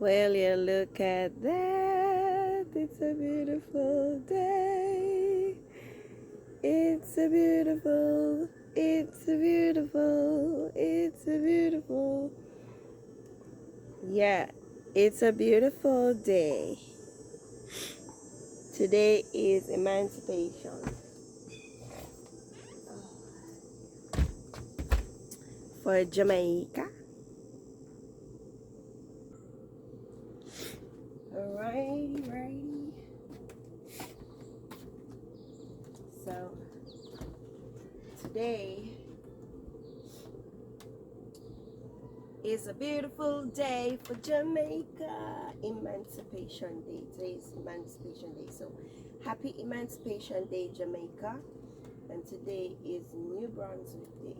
Well, you look at that. It's a beautiful day. It's a beautiful, it's a beautiful, it's a beautiful. Yeah, it's a beautiful day. Today is Emancipation for Jamaica. Alrighty, righty. So, today is a beautiful day for Jamaica. Emancipation Day. Today is Emancipation Day. So, happy Emancipation Day, Jamaica. And today is New Brunswick Day.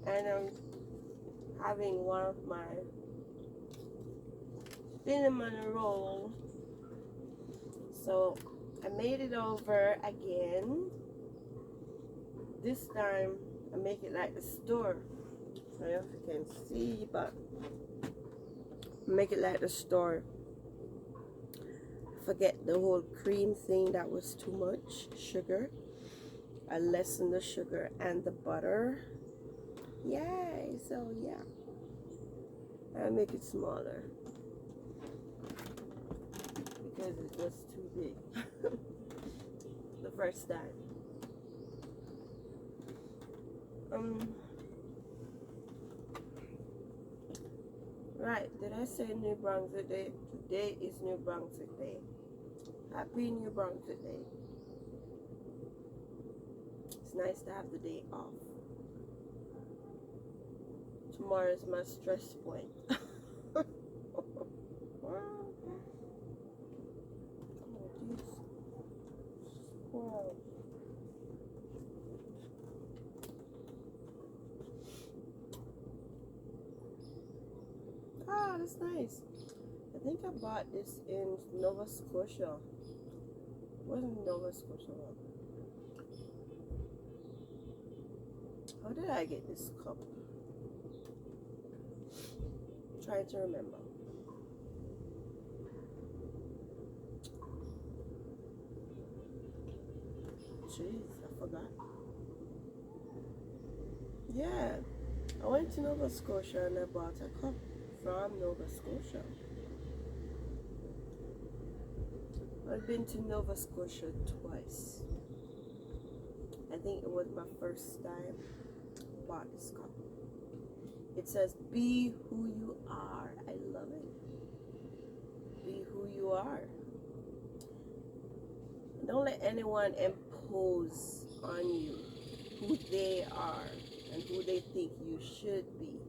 And I'm having one of my cinnamon roll. So, I made it over again. This time, I make it like the store. I don't know if you can see, but make it like the store. Forget the whole cream thing, that was too much sugar. I lessen the sugar and the butter. Yay! So yeah, I make it smaller because it was too big the first time. Right, did I say New Brunswick Day? Today is New Brunswick Day. Happy New Brunswick Day. It's nice to have the day off. Tomorrow is my stress point. Wow. Ah, that's nice. I think I bought this in Nova Scotia. Wasn't Nova Scotia? How did I get this cup? Trying to remember. Jeez, I forgot. Yeah, I went to Nova Scotia and I bought a cup from Nova Scotia. I've been to Nova Scotia twice. I think it was my first time I bought this cup. It says, be who you are. I love it. Be who you are. Don't let anyone impose on you who they are and who they think you should be.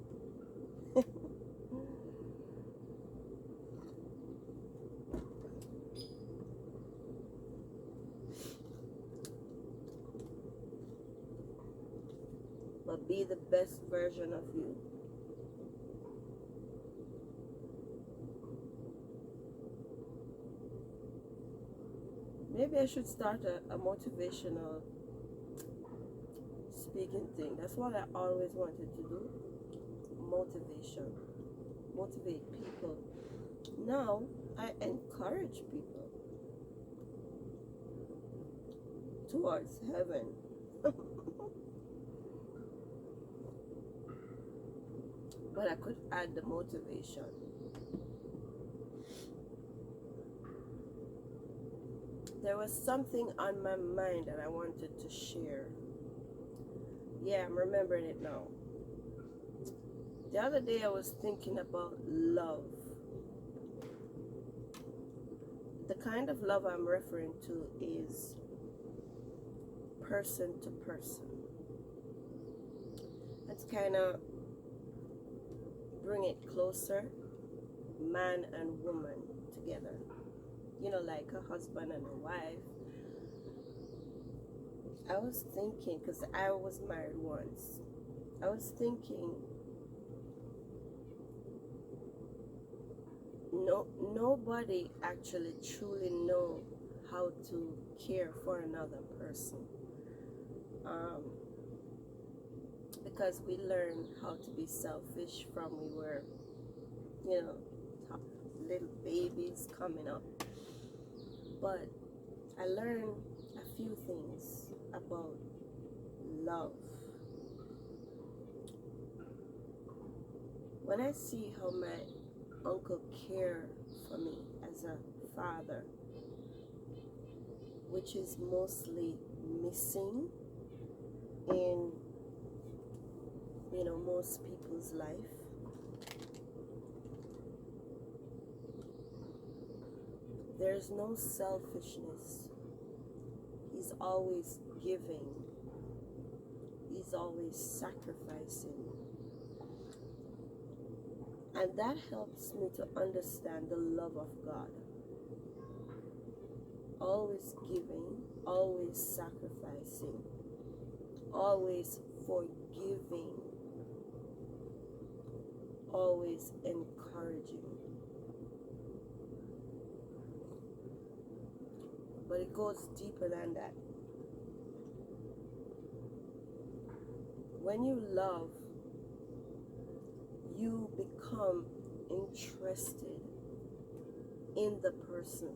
But be the best version of you. Maybe I should start a motivational speaking thing. That's what I always wanted to do. Motivation. Motivate people. Now I encourage people towards heaven. But I could add the motivation. There was something on my mind that I wanted to share. Yeah, I'm remembering it now. The other day I was thinking about love. The kind of love I'm referring to is person to person. Let's kind of bring it closer, man and woman together. You know, like a husband and a wife. I was thinking, because I was married once, I was thinking, nobody actually truly know how to care for another person. Because we learn how to be selfish from we were, little babies coming up. But I learned a few things about love. When I see how my uncle cared for me as a father, which is mostly missing in most people's life, there's no selfishness. He's always giving. He's always sacrificing. And that helps me to understand the love of God. Always giving, always sacrificing, always forgiving, always encouraging. But it goes deeper than that. When you love, you become interested in the person.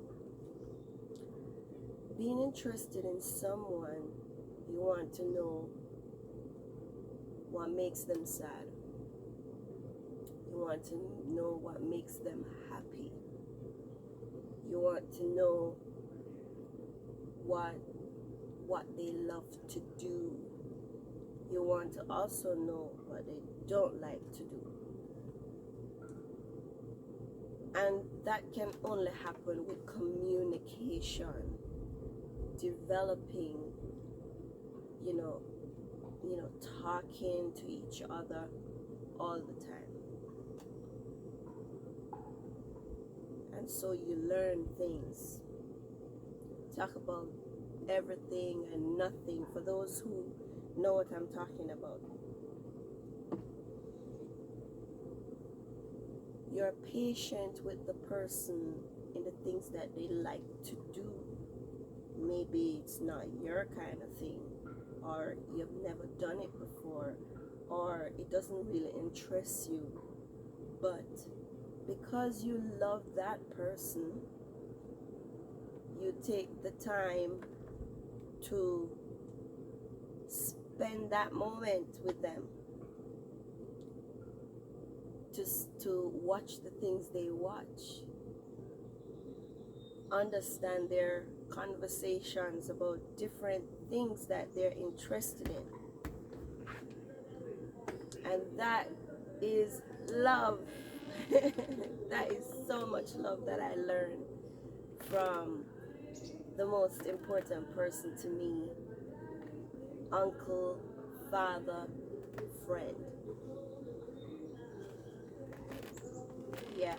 Being interested in someone, you want to know what makes them sad. You want to know what makes them happy. You want to know what they love to do. You want to also know what they don't like to do. And that can only happen with communication, developing, talking to each other all the time. And so you learn things. Talk about everything and nothing for those who know what I'm talking about. You're patient with the person in the things that they like to do. Maybe it's not your kind of thing, or you've never done it before, or it doesn't really interest you. But because you love that person, you take the time to spend that moment with them, just to watch the things they watch, understand their conversations about different things that they're interested in. And that is love. That is so much love that I learned from the most important person to me, uncle, father, friend. Yeah.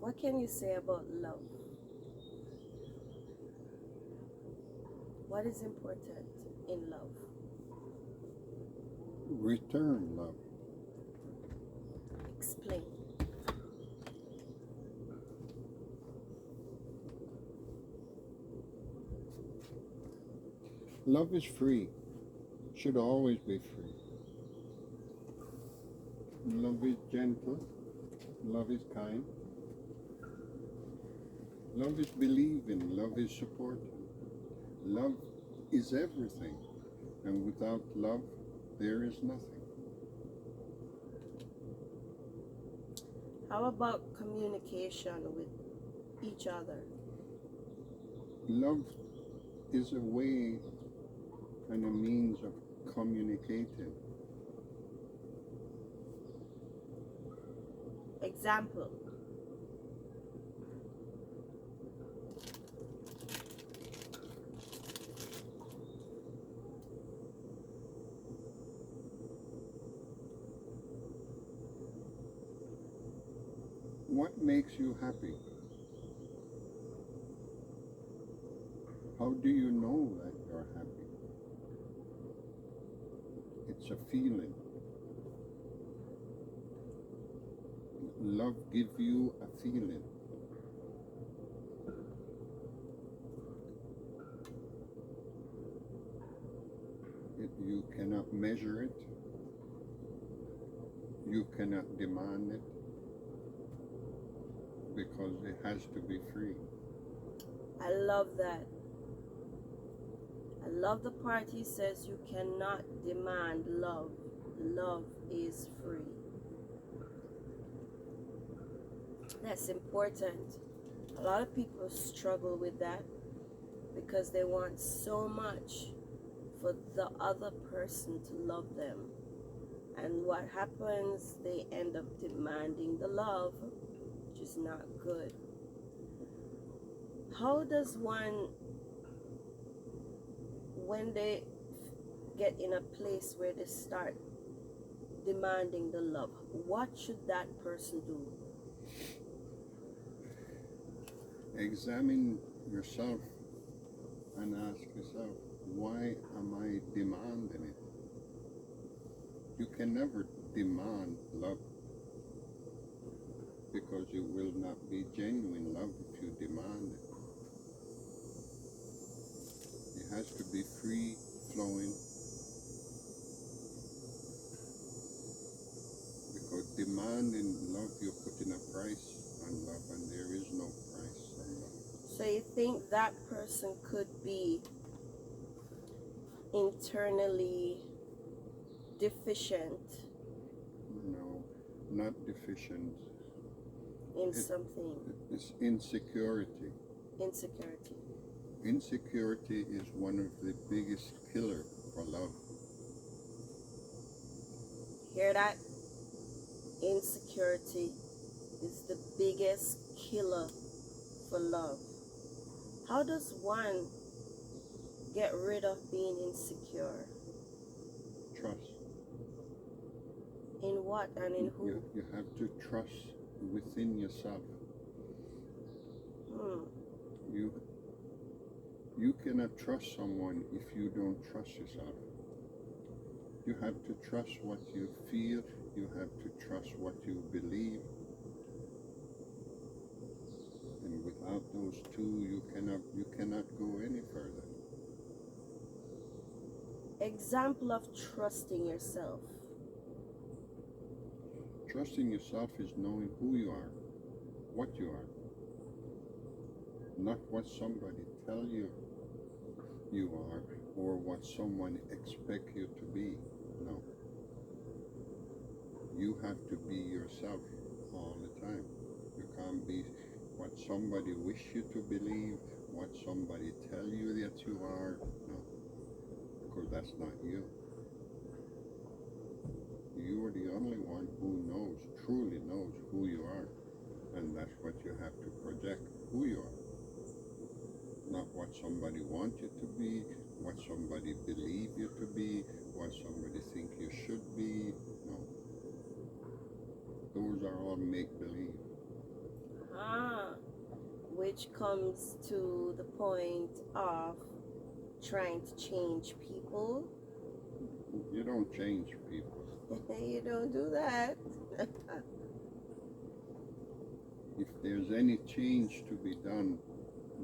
What can you say about love? What is important in love? Return love. Explain. Love is free. Should always be free. Love is gentle. Love is kind. Love is believing. Love is supporting. Love is everything. And without love, there is nothing. How about communication with each other? Love is a way and a means of communicating. Example. What makes you happy? How do you know that you're happy? It's a feeling. Love gives you a feeling. You cannot measure it. you cannot demand it because it has to be free. I love that. I love the part he says you cannot demand love. Love is free. That's important. A lot of people struggle with that because they want so much for the other person to love them. And what happens, they end up demanding the love, which is not good. How does one, when they get in a place where they start demanding the love, what should that person do? Examine yourself and ask yourself, why am I demanding it? You can never demand love because it will not be genuine love if you demand it. It has to be free flowing because demanding love, you're putting a price on love, and there is no price on love. So you think that person could be internally deficient No, not deficient. in something? It's insecurity. Insecurity. Insecurity is one of the biggest killer for love. Hear that? Insecurity is the biggest killer for love. How does one get rid of being insecure? Trust. In what and in who? You have to trust within yourself. You cannot trust someone if you don't trust yourself. You have to trust what you feel. You have to trust what you believe. And without those two, you cannot go any further. Example of trusting yourself. Trusting yourself is knowing who you are, what you are, not what somebody tell you you are or what someone expect you to be. No. You have to be yourself all the time. You can't be what somebody wish you to believe, what somebody tell you that you are. No. Because that's not you. You are the only one who knows, truly knows who you are. And that's what you have to project, who you are. Not what somebody wants you to be, what somebody believe you to be, what somebody think you should be. No. Those are all make-believe. Which comes to the point of trying to change people. You don't change people. You don't do that. If there's any change to be done,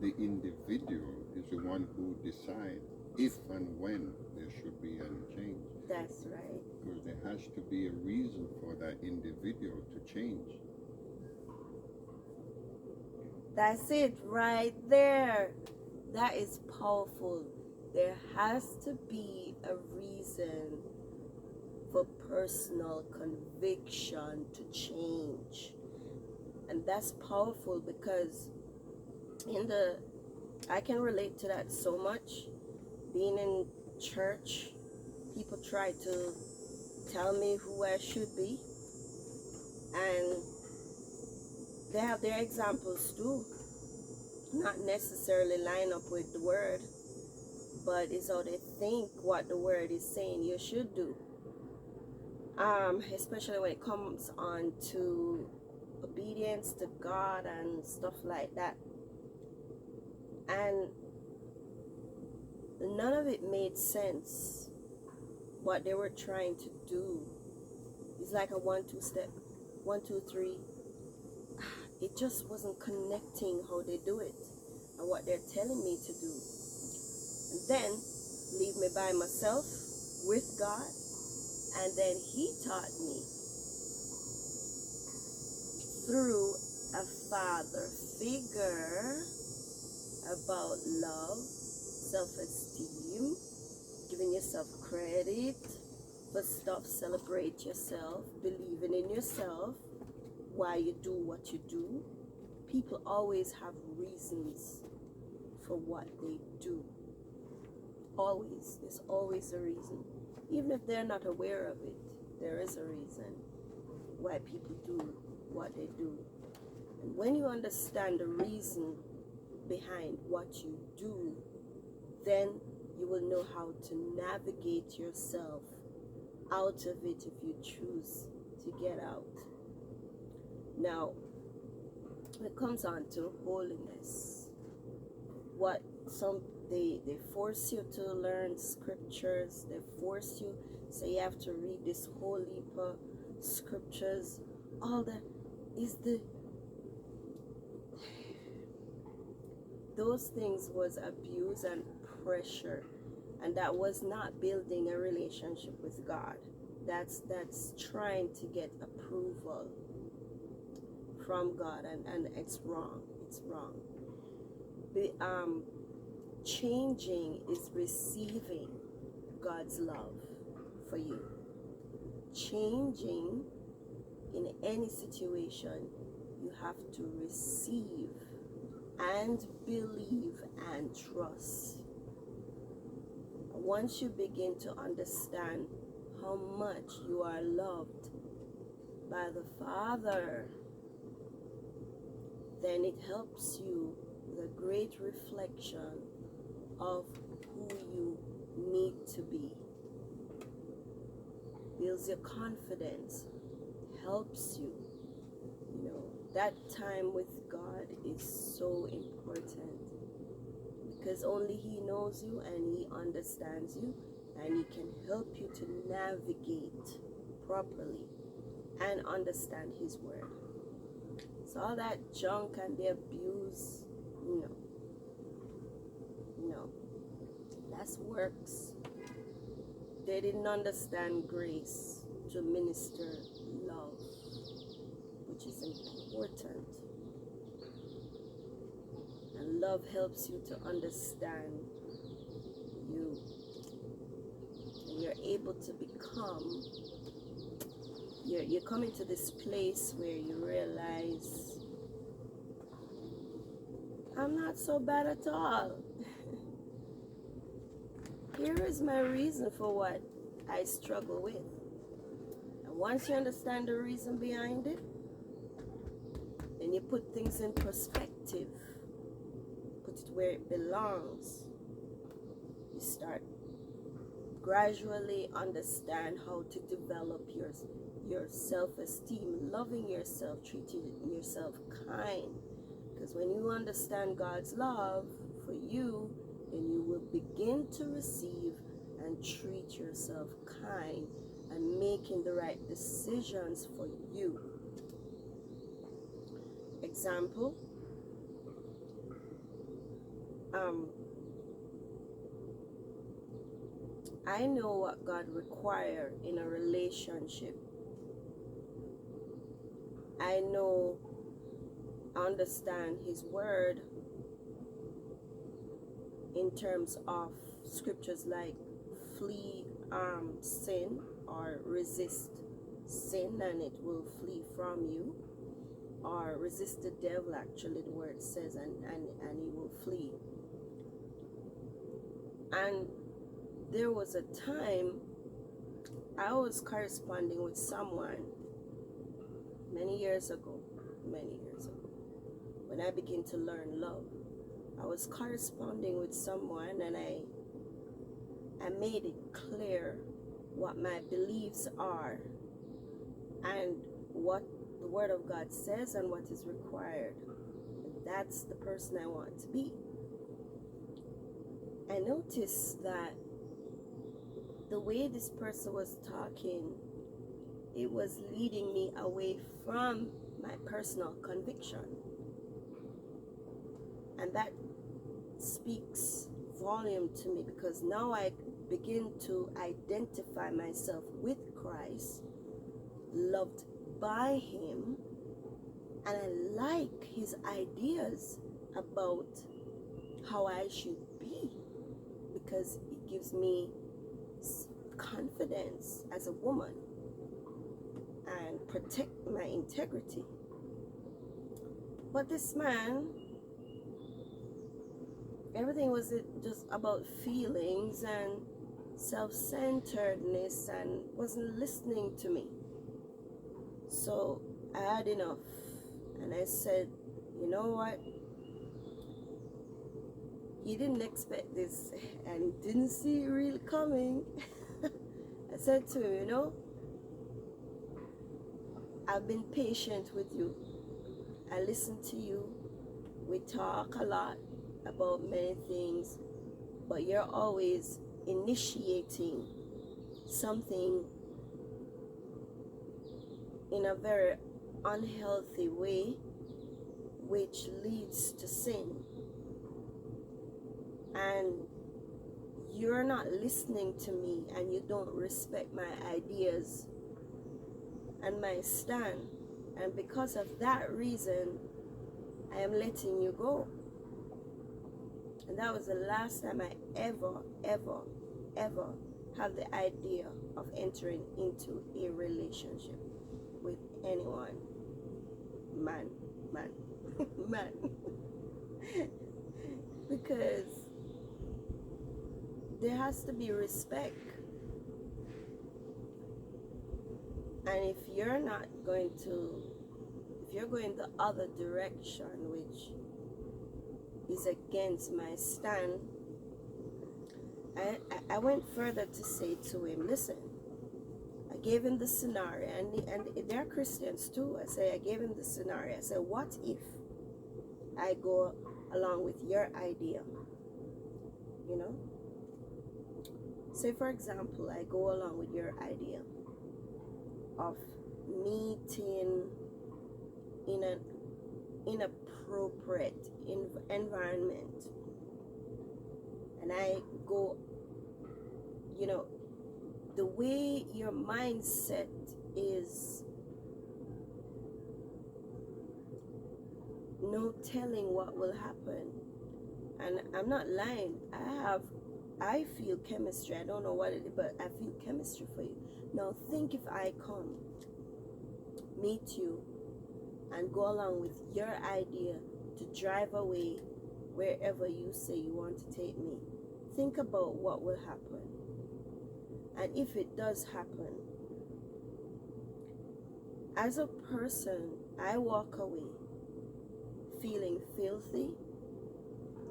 the individual is the one who decides if and when there should be any change. That's right. Because there has to be a reason for that individual to change. That's it right there. That is powerful. There has to be a reason for personal conviction to change. And that's powerful because I can relate to that so much. Being in church, people try to tell me who I should be. And they have their examples too. Not necessarily line up with the word, but it's how they think what the word is saying you should do. Especially when it comes on to obedience to God and stuff like that. And none of it made sense. What they were trying to do. It's like a 1-2 step. 1, 2, 3. It just wasn't connecting how they do it and what they're telling me to do. And then leave me by myself with God. And then he taught me through a father figure about love, self-esteem, giving yourself credit for stuff, celebrate yourself, believing in yourself, why you do what you do. People always have reasons for what they do. Always. There's always a reason. Even if they're not aware of it, there is a reason why people do what they do. And when you understand the reason behind what you do, then you will know how to navigate yourself out of it if you choose to get out. Now, when it comes on to holiness, what they force you to learn scriptures, they force you, say you have to read this whole heap of scriptures, all that is those things was abuse and pressure, and that was not building a relationship with God. That's trying to get approval from God, and it's wrong. It's wrong. The changing is receiving God's love for you. Changing in any situation, you have to receive and believe and trust. Once you begin to understand how much you are loved by the Father, then it helps you with a great reflection of who you need to be. Builds your confidence, helps you. You know, that time with God is so important, because only He knows you and He understands you, and He can help you to navigate properly and understand His word. So all that junk and the abuse, no, that's works. They didn't understand grace to minister love, which is important. And love helps you to understand you. And you're able to become, you're coming to this place where you realize, I'm not so bad at all. Here is my reason for what I struggle with. And once you understand the reason behind it, then you put things in perspective, put it where it belongs. You start gradually understand how to develop your self-esteem, loving yourself, treating yourself kind. Because when you understand God's love for you, then you will begin to receive and treat yourself kind and making the right decisions for you. Example, I know what God requires in a relationship. I understand His word in terms of scriptures like flee sin, or resist sin and it will flee from you, or resist the devil, actually the word says, and he will flee. And there was a time I was corresponding with someone many years ago, when I began to learn love. I was corresponding with someone, and I made it clear what my beliefs are and what the Word of God says and what is required. And that's the person I want to be. I noticed that the way this person was talking, it was leading me away from my personal conviction. And that speaks volume to me, because now I begin to identify myself with Christ, loved by Him, And I like his ideas about how I should be, because it gives me confidence as a woman and protect my integrity. But this man, everything was just about feelings and self-centeredness and wasn't listening to me. So I had enough, and I said, you know what? He didn't expect this and he didn't see it really coming. I said to him, you know, I've been patient with you. I listen to you. We talk a lot about many things, but you're always initiating something in a very unhealthy way, which leads to sin. And you're not listening to me, and you don't respect my ideas and my stand. And because of that reason, I am letting you go. And that was the last time I ever had the idea of entering into a relationship with anyone. Man. Man. Because there has to be respect. And if you're going the other direction, which is against my stand, I went further to say to him, listen, I gave him the scenario, and they're Christians too. I gave him the scenario. I said, what if I go along with your idea? You know? Say, for example, I go along with your idea of meeting in an inappropriate environment, and I go, you know, the way your mindset is, no telling what will happen. And I'm not lying, I feel chemistry. I don't know what it is, but I feel chemistry for you. Now think if I come, meet you, and go along with your idea to drive away wherever you say you want to take me. Think about what will happen. And if it does happen, as a person, I walk away feeling filthy,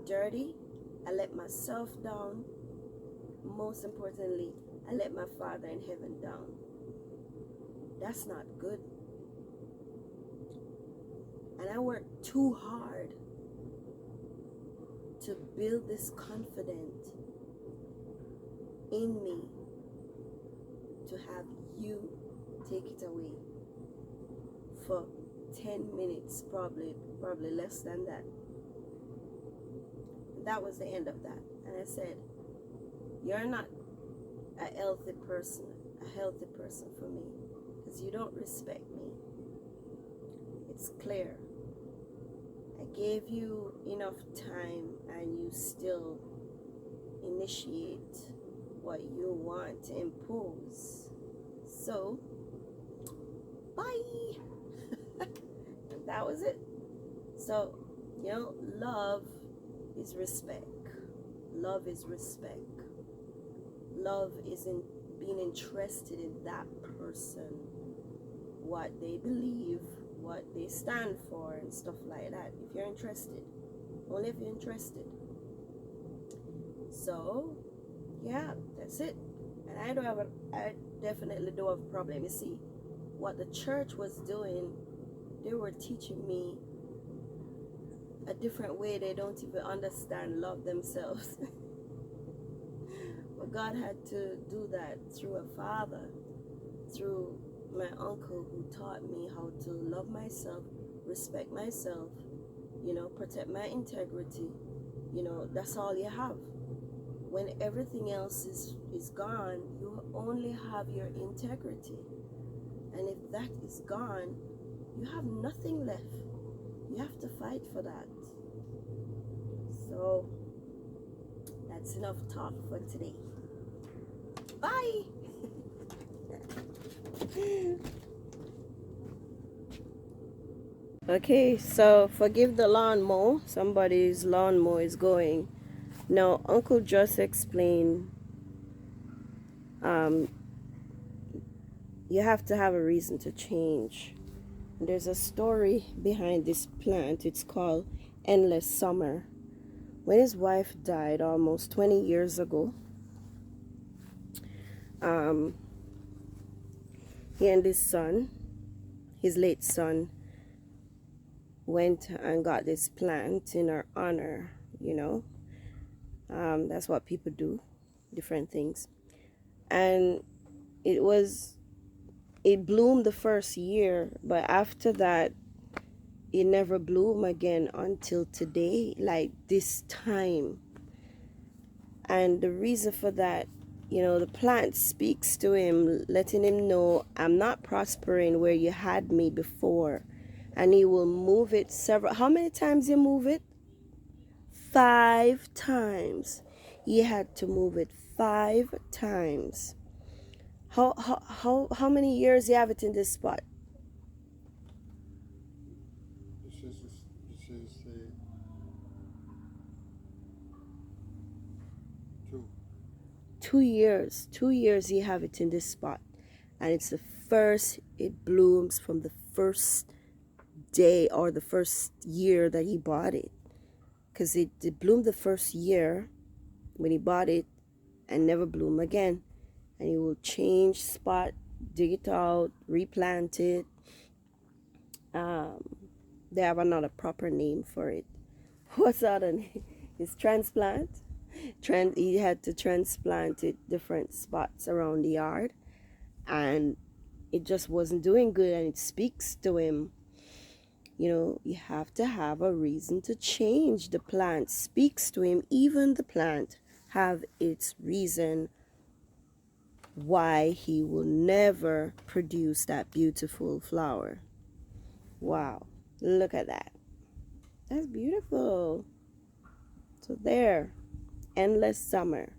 dirty. I let myself down. Most importantly, I let my Father in heaven down. That's not good. And I worked too hard to build this confidence in me to have you take it away for 10 minutes, probably less than that. That was the end of that. And I said, you're not a healthy person for me, because you don't respect me. It's clear. I gave you enough time and you still initiate what you want to impose. So, bye. And that was it. So, you know, love is respect. Love is respect. Love isn't being interested in that person, what they believe, what they stand for, and stuff like that. If you're interested, only if you're interested. So, yeah, that's it. And I definitely don't have a problem. You see, what the church was doing, they were teaching me a different way. They don't even understand love themselves. But God had to do that through a father, through my uncle, who taught me how to love myself, respect myself, you know, protect my integrity. You know, that's all you have. When everything else is gone, you only have your integrity. And if that is gone, you have nothing left. You have to fight for that. So that's enough talk for today. Bye. Okay, so forgive the lawnmower. Somebody's lawnmower is going. Now, Uncle just explained you have to have a reason to change. There's a story behind this plant. It's called Endless Summer. When his wife died almost 20 years ago, he and his son, his late son, went and got this plant in her honor, you know. That's what people do, different things. And it bloomed the first year, but after that, it never bloomed again until today, like this time. And the reason for that, you know, the plant speaks to him, letting him know, I'm not prospering where you had me before. And he will move it how many times you move it? 5 times. He had to move it 5 times. How many years you have it in this spot? This is 2. 2 years. 2 years you have it in this spot. And it's the first, it blooms from the first day or the first year that he bought it. Because it bloomed the first year when he bought it and never bloom again. And he will change spot, dig it out, replant it. They have another proper name for it. What's that name? It's transplant. He had to transplant it different spots around the yard, and it just wasn't doing good. And it speaks to him. You know, you have to have a reason to change. The plant speaks to him. Even the plant have its reason why he will never produce that beautiful flower. Wow, look at that. That's beautiful. So there, Endless Summer.